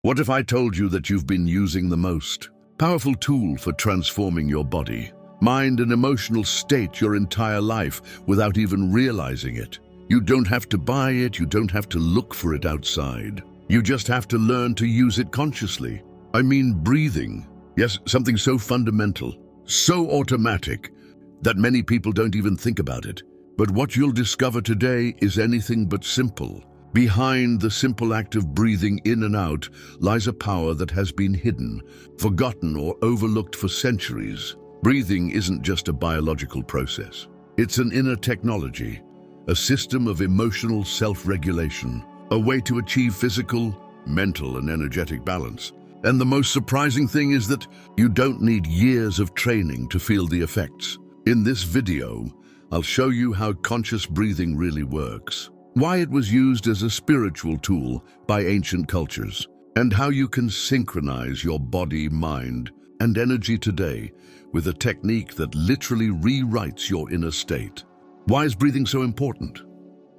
What if I told you that you've been using the most powerful tool for transforming your body, mind, and emotional state your entire life without even realizing it? You don't have to buy it, you don't have to look for it outside. You just have to learn to use it consciously. I mean breathing. Yes, something so fundamental, so automatic, that many people don't even think about it. But what you'll discover today is anything but simple. Behind the simple act of breathing in and out lies a power that has been hidden, forgotten, or overlooked for centuries. Breathing isn't just a biological process. It's an inner technology, a system of emotional self-regulation, a way to achieve physical, mental, and energetic balance. And the most surprising thing is that you don't need years of training to feel the effects. In this video, I'll show you how conscious breathing really works, why it was used as a spiritual tool by ancient cultures, and how you can synchronize your body, mind, and energy today with a technique that literally rewrites your inner state. Why is breathing so important?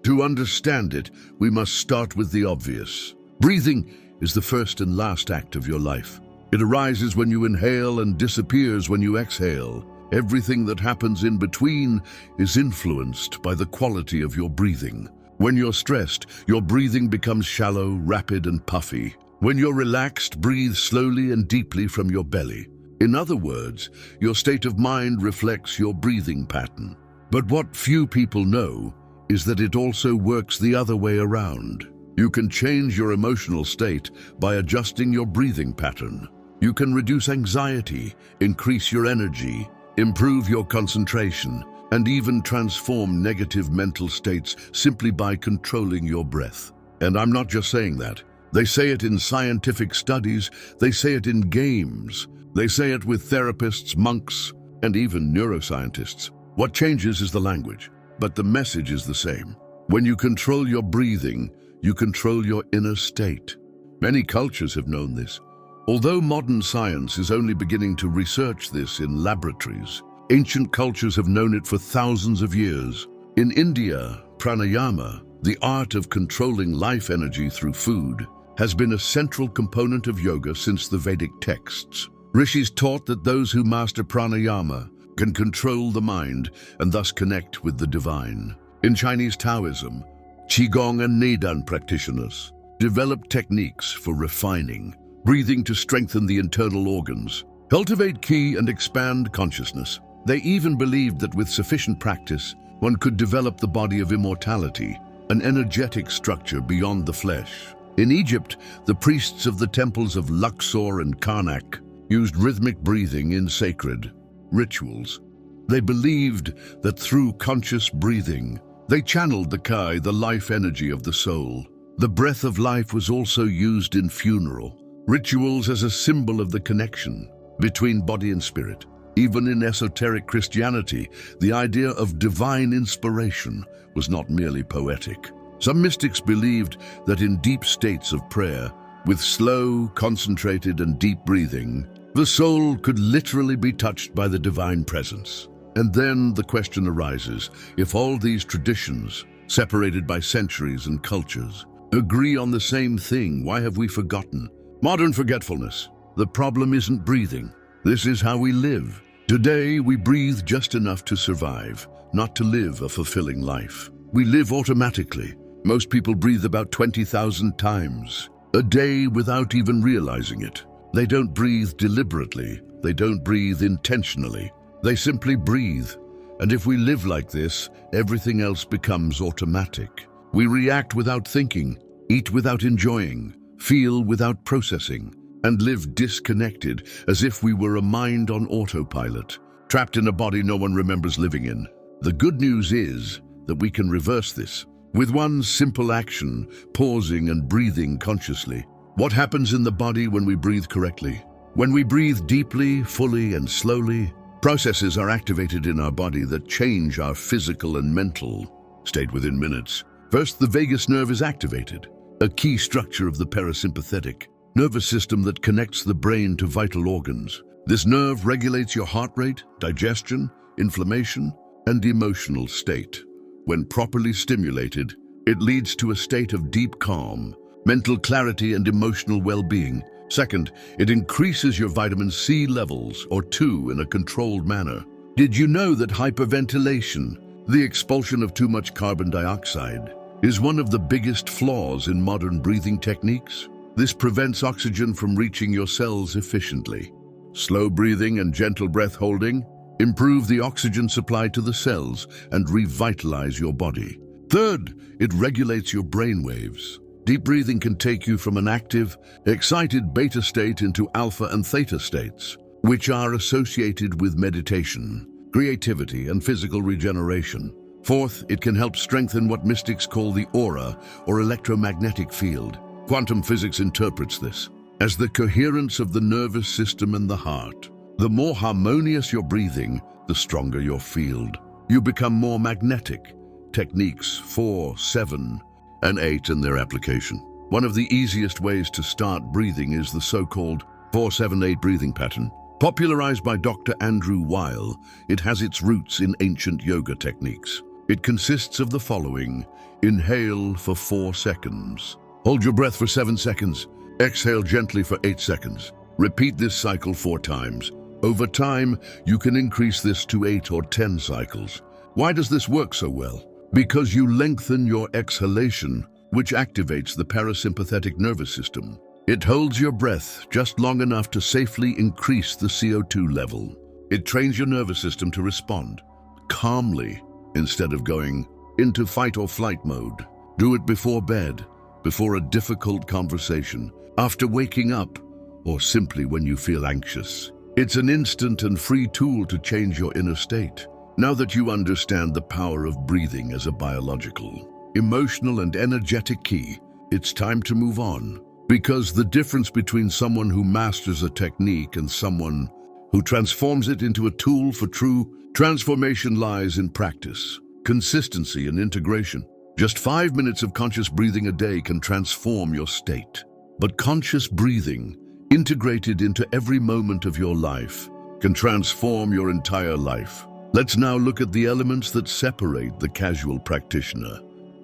To understand it, we must start with the obvious. Breathing is the first and last act of your life. It arises when you inhale and disappears when you exhale. Everything that happens in between is influenced by the quality of your breathing. When you're stressed, your breathing becomes shallow, rapid, and puffy. When you're relaxed, breathe slowly and deeply from your belly. In other words, your state of mind reflects your breathing pattern. But what few people know is that it also works the other way around. You can change your emotional state by adjusting your breathing pattern. You can reduce anxiety, increase your energy, improve your concentration, and even transform negative mental states simply by controlling your breath. And I'm not just saying that. They say it in scientific studies, they say it in games, they say it with therapists, monks, and even neuroscientists. What changes is the language, but the message is the same. When you control your breathing, you control your inner state. Many cultures have known this. Although modern science is only beginning to research this in laboratories, ancient cultures have known it for thousands of years. In India, pranayama, the art of controlling life energy through food, has been a central component of yoga since the Vedic texts. Rishis taught that those who master pranayama can control the mind and thus connect with the divine. In Chinese Taoism, Qigong and Neidan practitioners developed techniques for refining breathing to strengthen the internal organs, cultivate qi, and expand consciousness. They even believed that with sufficient practice, one could develop the body of immortality, an energetic structure beyond the flesh. In Egypt, the priests of the temples of Luxor and Karnak used rhythmic breathing in sacred rituals. They believed that through conscious breathing, they channeled the Kai, the life energy of the soul. The breath of life was also used in funeral rituals as a symbol of the connection between body and spirit. Even in esoteric Christianity, the idea of divine inspiration was not merely poetic. Some mystics believed that in deep states of prayer, with slow, concentrated, and deep breathing, the soul could literally be touched by the divine presence. And then the question arises, if all these traditions, separated by centuries and cultures, agree on the same thing, why have we forgotten? Modern forgetfulness. The problem isn't breathing. This is how we live. Today, we breathe just enough to survive, not to live a fulfilling life. We live automatically. Most people breathe about 20,000 times a day without even realizing it. They don't breathe deliberately. They don't breathe intentionally. They simply breathe. And if we live like this, everything else becomes automatic. We react without thinking, eat without enjoying, feel without processing, and live disconnected as if we were a mind on autopilot, trapped in a body no one remembers living in. The good news is that we can reverse this with one simple action, pausing and breathing consciously. What happens in the body when we breathe correctly? When we breathe deeply, fully, and slowly, processes are activated in our body that change our physical and mental state within minutes. First, the vagus nerve is activated, a key structure of the parasympathetic nervous system that connects the brain to vital organs. This nerve regulates your heart rate, digestion, inflammation, and emotional state. When properly stimulated, it leads to a state of deep calm, mental clarity and emotional well-being. Second, it increases your vitamin C levels, or 2, in a controlled manner. Did you know that hyperventilation, the expulsion of too much carbon dioxide, is one of the biggest flaws in modern breathing techniques? This prevents oxygen from reaching your cells efficiently. Slow breathing and gentle breath holding improve the oxygen supply to the cells and revitalize your body. Third, it regulates your brain waves. Deep breathing can take you from an active, excited beta state into alpha and theta states, which are associated with meditation, creativity, and physical regeneration. Fourth, it can help strengthen what mystics call the aura, or electromagnetic field. Quantum physics interprets this as the coherence of the nervous system and the heart. The more harmonious your breathing, the stronger your field. You become more magnetic. Techniques 4, 7, and 8 and their application. One of the easiest ways to start breathing is the so-called 4-7-8 breathing pattern. Popularized by Dr. Andrew Weil, it has its roots in ancient yoga techniques. It consists of the following. Inhale for 4 seconds. Hold your breath for 7 seconds. Exhale gently for 8 seconds. Repeat this cycle 4 times. Over time, you can increase this to 8 or 10 cycles. Why does this work so well? Because you lengthen your exhalation, which activates the parasympathetic nervous system. It holds your breath just long enough to safely increase the CO2 level. It trains your nervous system to respond calmly instead of going into fight or flight mode. Do it before bed, before a difficult conversation, after waking up, or simply when you feel anxious. It's an instant and free tool to change your inner state. Now that you understand the power of breathing as a biological, emotional, and energetic key, it's time to move on. Because the difference between someone who masters a technique and someone who transforms it into a tool for true transformation lies in practice, consistency, and integration. Just 5 minutes of conscious breathing a day can transform your state. But conscious breathing, integrated into every moment of your life, can transform your entire life. Let's now look at the elements that separate the casual practitioner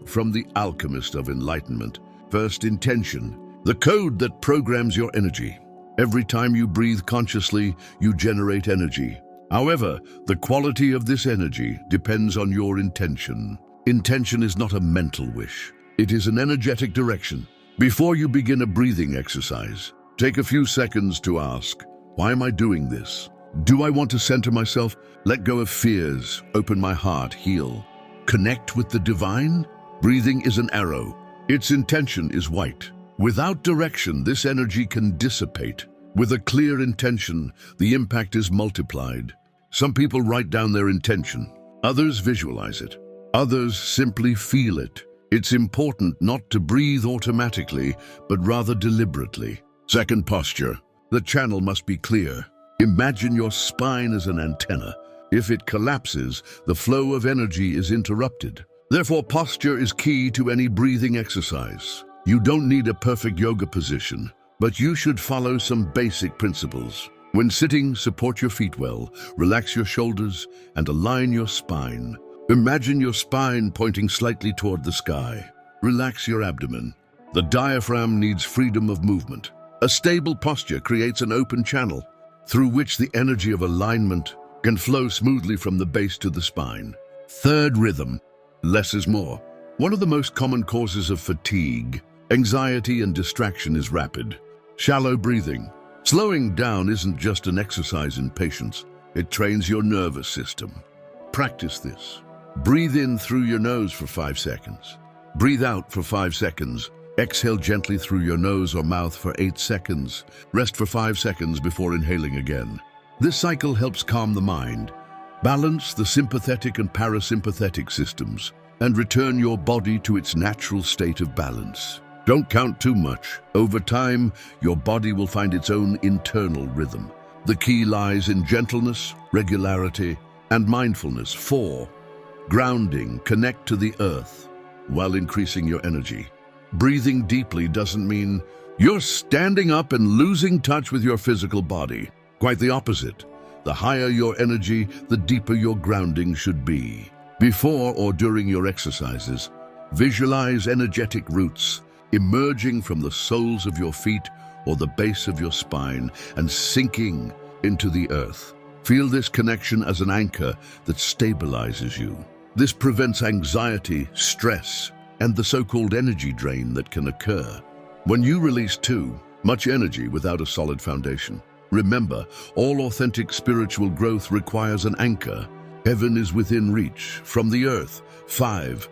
from the alchemist of enlightenment. First, intention, the code that programs your energy. Every time you breathe consciously, you generate energy. However, the quality of this energy depends on your intention. Intention is not a mental wish. It is an energetic direction. Before you begin a breathing exercise, take a few seconds to ask, why am I doing this? Do I want to center myself, let go of fears, open my heart, heal, connect with the divine? Breathing is an arrow. Its intention is white. Without direction, this energy can dissipate. With a clear intention, the impact is multiplied. Some people write down their intention. Others visualize it. Others simply feel it. It's important not to breathe automatically, but rather deliberately. Second, posture. The channel must be clear. Imagine your spine as an antenna. If it collapses, the flow of energy is interrupted. Therefore, posture is key to any breathing exercise. You don't need a perfect yoga position, but you should follow some basic principles. When sitting, support your feet well, relax your shoulders, and align your spine. Imagine your spine pointing slightly toward the sky. Relax your abdomen. The diaphragm needs freedom of movement. A stable posture creates an open channel through which the energy of alignment can flow smoothly from the base to the spine. Third, rhythm. Less is more. One of the most common causes of fatigue, anxiety, and distraction is rapid, shallow breathing. Slowing down isn't just an exercise in patience. It trains your nervous system. Practice this. Breathe in through your nose for 5 seconds. Breathe out for 5 seconds. Exhale gently through your nose or mouth for 8 seconds. Rest for 5 seconds before inhaling again. This cycle helps calm the mind, balance the sympathetic and parasympathetic systems, and return your body to its natural state of balance. Don't count too much. Over time, your body will find its own internal rhythm. The key lies in gentleness, regularity, and mindfulness. 4. Grounding. Connect to the earth while increasing your energy. Breathing deeply doesn't mean you're standing up and losing touch with your physical body. Quite the opposite. The higher your energy, the deeper your grounding should be. Before or during your exercises, visualize energetic roots. emerging from the soles of your feet or the base of your spine and sinking into the earth. Feel this connection as an anchor that stabilizes you. This prevents anxiety, stress, and the so-called energy drain that can occur when you release too much energy without a solid foundation. Remember, all authentic spiritual growth requires an anchor. Heaven is within reach from the earth. 5.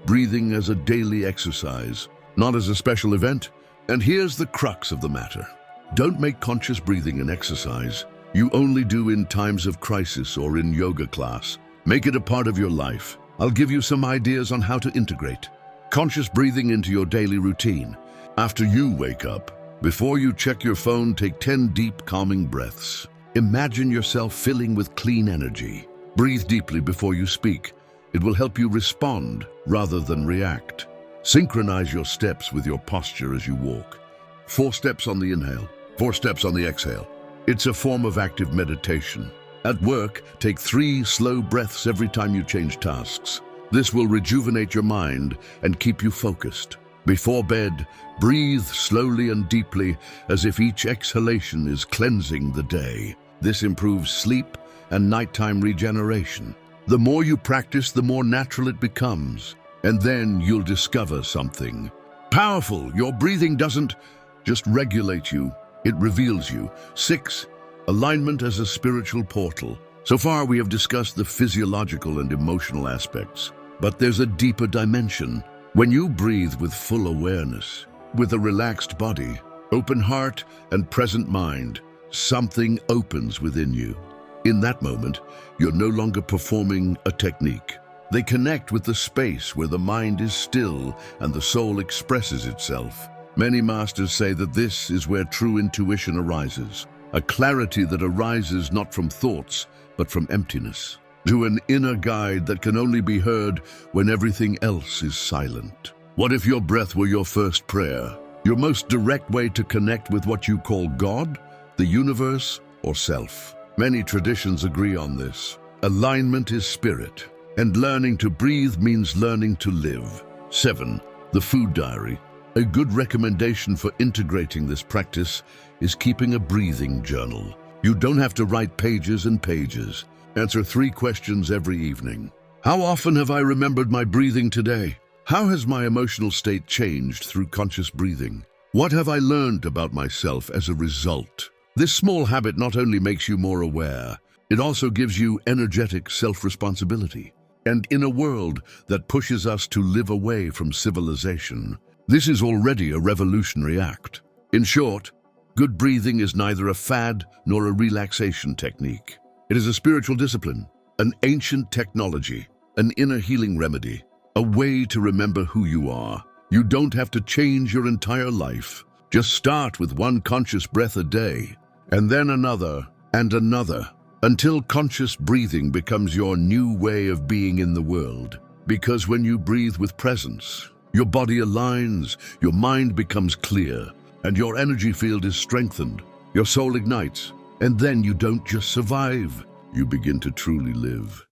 Breathing as a daily exercise, not as a special event. And here's the crux of the matter. Don't make conscious breathing an exercise you only do in times of crisis or in yoga class. Make it a part of your life. I'll give you some ideas on how to integrate conscious breathing into your daily routine. After you wake up, before you check your phone, take 10 deep, calming breaths. Imagine yourself filling with clean energy. Breathe deeply before you speak. It will help you respond rather than react. Synchronize your steps with your posture as you walk. 4 steps on the inhale, 4 steps on the exhale. It's a form of active meditation. At work, take 3 slow breaths every time you change tasks. This will rejuvenate your mind and keep you focused. Before bed, breathe slowly and deeply as if each exhalation is cleansing the day. This improves sleep and nighttime regeneration. The more you practice, the more natural it becomes. And then you'll discover something powerful. Your breathing doesn't just regulate you, it reveals you. 6. Alignment as a spiritual portal. So far, we have discussed the physiological and emotional aspects, but there's a deeper dimension. When you breathe with full awareness, with a relaxed body, open heart, and present mind, something opens within you. In that moment, you're no longer performing a technique. They connect with the space where the mind is still and the soul expresses itself. Many masters say that this is where true intuition arises, a clarity that arises not from thoughts, but from emptiness, to an inner guide that can only be heard when everything else is silent. What if your breath were your first prayer, your most direct way to connect with what you call God, the universe, or self? Many traditions agree on this. Alignment is spirit, and learning to breathe means learning to live. 7. The food diary. A good recommendation for integrating this practice is keeping a breathing journal. You don't have to write pages and pages. Answer 3 questions every evening. How often have I remembered my breathing today? How has my emotional state changed through conscious breathing? What have I learned about myself as a result? This small habit not only makes you more aware, it also gives you energetic self-responsibility. And in a world that pushes us to live away from civilization, this is already a revolutionary act. In short, good breathing is neither a fad nor a relaxation technique. It is a spiritual discipline, an ancient technology, an inner healing remedy, a way to remember who you are. You don't have to change your entire life. Just start with 1 conscious breath a day, and then another and another, until conscious breathing becomes your new way of being in the world. Because when you breathe with presence, your body aligns, your mind becomes clear, and your energy field is strengthened. Your soul ignites, and then you don't just survive, you begin to truly live.